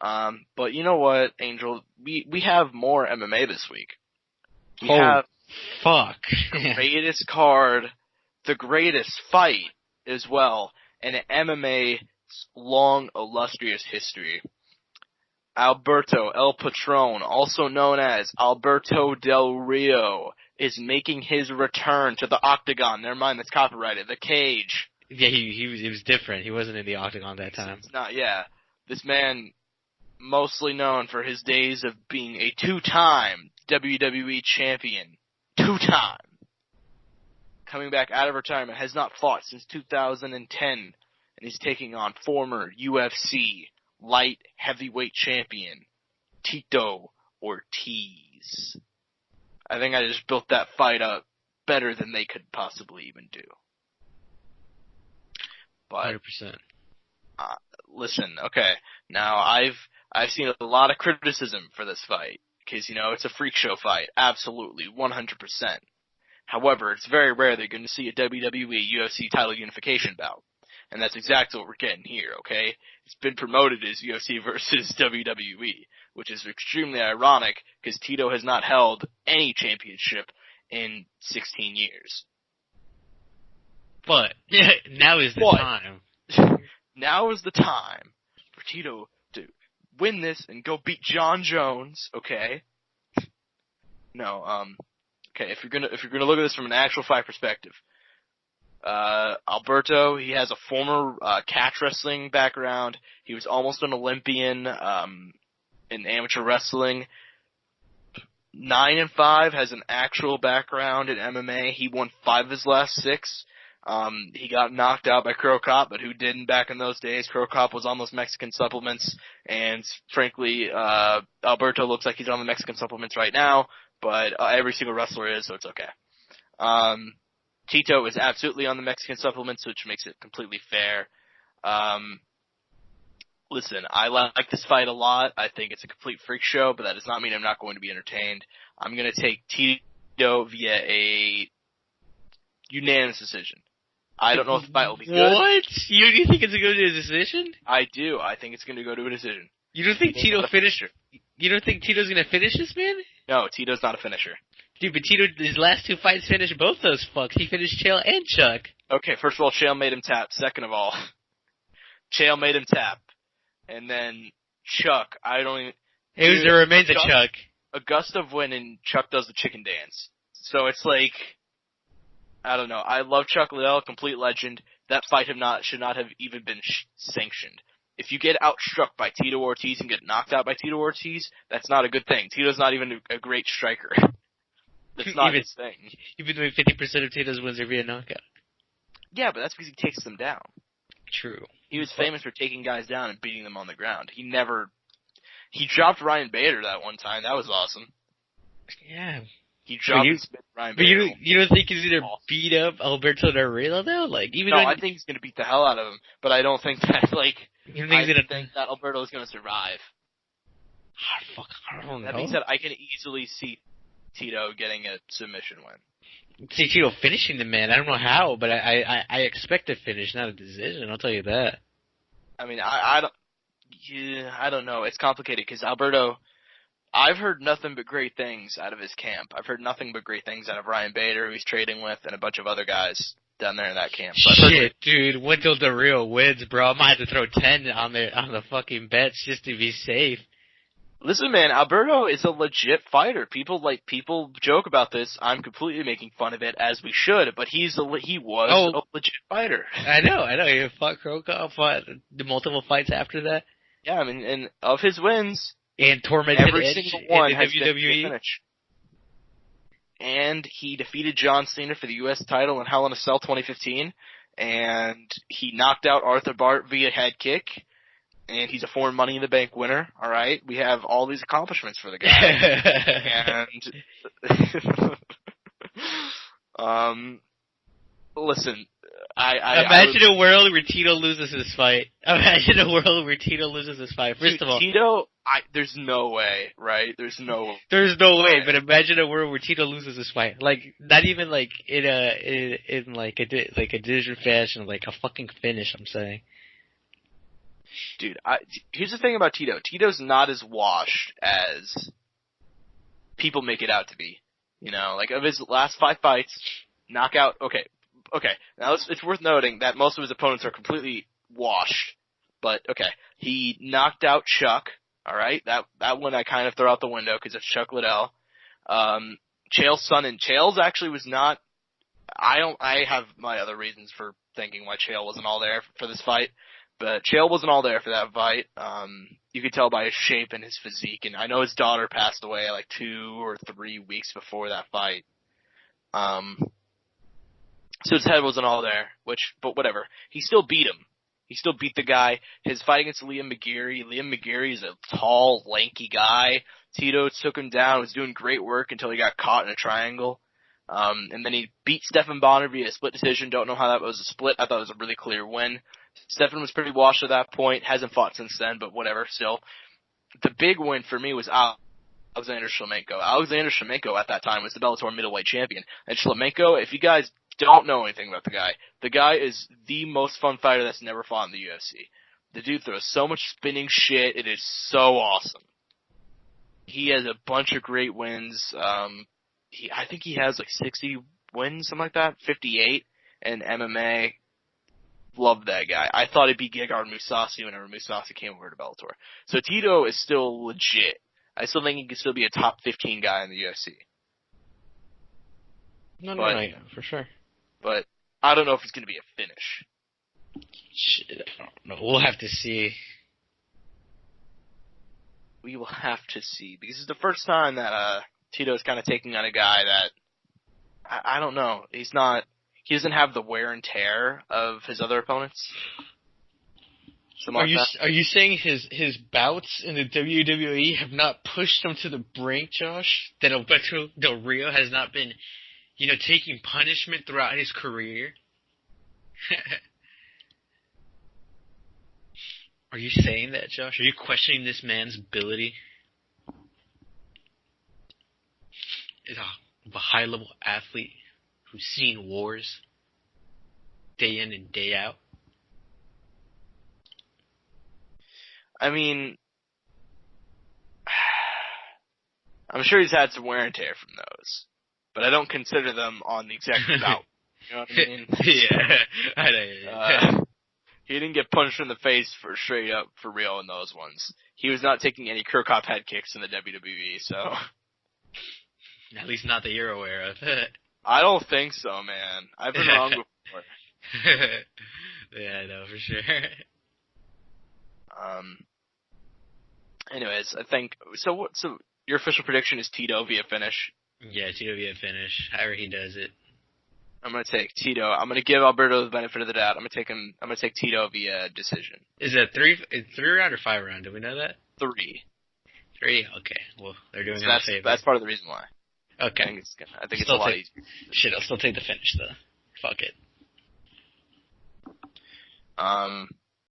But you know what, Angel? We have more MMA this week. We Oh, have fuck. the greatest card, the greatest fight as well, in MMA's long, illustrious history. Alberto El Patron, also known as Alberto Del Rio, is making his return to the octagon. Never mind, that's copyrighted. The cage. Yeah, he was different. He wasn't in the octagon that time. It's not, yeah. This man, mostly known for his days of being a two-time WWE champion. Two-time. Coming back out of retirement, has not fought since 2010, and he's taking on former UFC light heavyweight champion Tito Ortiz. I think I just built that fight up better than they could possibly even do. But 100%. Listen, okay. Now I've seen a lot of criticism for this fight because it's a freak show fight. Absolutely, 100%. However, it's very rare that you're going to see a WWE UFC title unification bout. And that's exactly what we're getting here, okay? It's been promoted as UFC versus WWE, which is extremely ironic because Tito has not held any championship in 16 years. But now is the time. Now is the time for Tito to win this and go beat John Jones, okay? No, okay, if you're gonna look at this from an actual fight perspective, Alberto, he has a former catch wrestling background. He was almost an Olympian in amateur wrestling. 9-5, has an actual background in MMA. He won 5 of his last 6. He got knocked out by Crow Cop, but who didn't back in those days? Crow Cop was on those Mexican supplements, and frankly, Alberto looks like he's on the Mexican supplements right now, but every single wrestler is, so it's okay. Tito is absolutely on the Mexican supplements, which makes it completely fair. Listen, I like this fight a lot. I think it's a complete freak show, but that does not mean I'm not going to be entertained. I'm going to take Tito via a unanimous decision. I don't know if the fight will be good. What? You think it's going to go to a decision? I do. I think it's going to go to a decision. You don't think Tito finisher? You don't think Tito's going to finish this man? No, Tito's not a finisher. Dude, but Tito, his last 2 fights finished both those fucks. He finished Chael and Chuck. Okay, first of all, Chael made him tap. Second of all, Chael made him tap. And then Chuck, I don't even... It was the remains of Chuck. A gust of wind and Chuck does the chicken dance. So it's like... I don't know. I love Chuck Liddell, complete legend. That fight should not have even been sanctioned. If you get outstruck by Tito Ortiz and get knocked out by Tito Ortiz, that's not a good thing. Tito's not even a great striker. That's not his thing. You've been doing 50% of Tito's wins are via knockout. Yeah, but that's because he takes them down. True. He was famous for taking guys down and beating them on the ground. He dropped Ryan Bader that one time. That was awesome. Yeah. He dropped Ryan Bader. But you don't think he's going to beat up Alberto Del Rio, though? Like, even I think he's going to beat the hell out of him, but I don't think that, I think that Alberto is going to survive. I don't know. That being said, I can easily see Tito getting a submission win. See Tito finishing the man. I don't know how, but I expect a finish, not a decision. I'll tell you that. I mean, I don't know. It's complicated because Alberto, I've heard nothing but great things out of his camp. I've heard nothing but great things out of Ryan Bader, who he's trading with, and a bunch of other guys down there in that camp. So shit, dude, wait till Del Rio wins, bro. I might have to throw 10 on the fucking bets just to be safe. Listen, man, Alberto is a legit fighter. People joke about this. I'm completely making fun of it, as we should, but he was a legit fighter. I know. He fought Krokop, fought the multiple fights after that. Yeah, I mean, and of his wins, and tormented every Edge single one in has WWE. been a finish. And he defeated John Cena for the U.S. title in Hell in a Cell 2015, and he knocked out Arthur Bart via head kick. And he's a former Money in the Bank winner, alright? We have all these accomplishments for the guy. And, listen, Imagine a world where Tito loses this fight. Imagine a world where Tito loses this fight. First of all, Tito, there's no way, right? There's no way, but imagine a world where Tito loses this fight. Like, not even like in a decision fashion, like a fucking finish, I'm saying. Dude, here's the thing about Tito. Tito's not as washed as people make it out to be. You know, like of his last 5 fights, knockout. Okay. Now it's worth noting that most of his opponents are completely washed. But okay, he knocked out Chuck. All right, that one I kind of throw out the window because it's Chuck Liddell. Chael's son, and Chael's actually was not. I have my other reasons for thinking why Chael wasn't all there for this fight, but Chael wasn't all there for that fight. You could tell by his shape and his physique, and I know his daughter passed away like 2 or 3 weeks before that fight. So his head wasn't all there, but whatever. He still beat him. He still beat the guy. His fight against Liam McGeary is a tall, lanky guy. Tito took him down, was doing great work until he got caught in a triangle. And then he beat Stephan Bonner via a split decision. Don't know how that was a split. I thought it was a really clear win. Stephan was pretty washed at that point. Hasn't fought since then, but whatever, still. The big win for me was Alexander Shlemenko. Alexander Shlemenko at that time was the Bellator middleweight champion. And Shlemenko, if you guys don't know anything about the guy is the most fun fighter that's never fought in the UFC. The dude throws so much spinning shit. It is so awesome. He has a bunch of great wins. I think he has like 60 wins, something like that, 58 in MMA. Love that guy. I thought he'd be Gegard Mousasi whenever Mousasi came over to Bellator. So Tito is still legit. I still think he can still be a top 15 guy in the UFC. No, for sure. But I don't know if it's going to be a finish. Shit, I don't know. We'll have to see. We will have to see. Because it's the first time that Tito's kind of taking on a guy that, I don't know, he doesn't have the wear and tear of his other opponents. Are you saying his bouts in the WWE have not pushed him to the brink, Josh? That Alberto Del Rio has not been, taking punishment throughout his career? Are you saying that, Josh? Are you questioning this man's ability? Is a high-level athlete who's seen wars day in and day out? I mean, I'm sure he's had some wear and tear from those, but I don't consider them on the exact bout. You know what I mean? Yeah, I know. He didn't get punched in the face for straight up for real in those ones. He was not taking any Kirchhoff head kicks in the WWE, so. At least not that you're aware of. I don't think so, man. I've been wrong before. Yeah, I know for sure. Anyways, I think so. Your official prediction is Tito via finish. Yeah, Tito via finish. However he does it. I'm gonna take Tito. I'm gonna give Alberto the benefit of the doubt. I'm gonna take Tito via decision. Is it three round or 5 round? Do we know that? 3. 3? Okay. Well, they're doing us a favor. That's part of the reason why. Okay. I think it's a lot easier. Shit, I'll still take the finish though. Fuck it.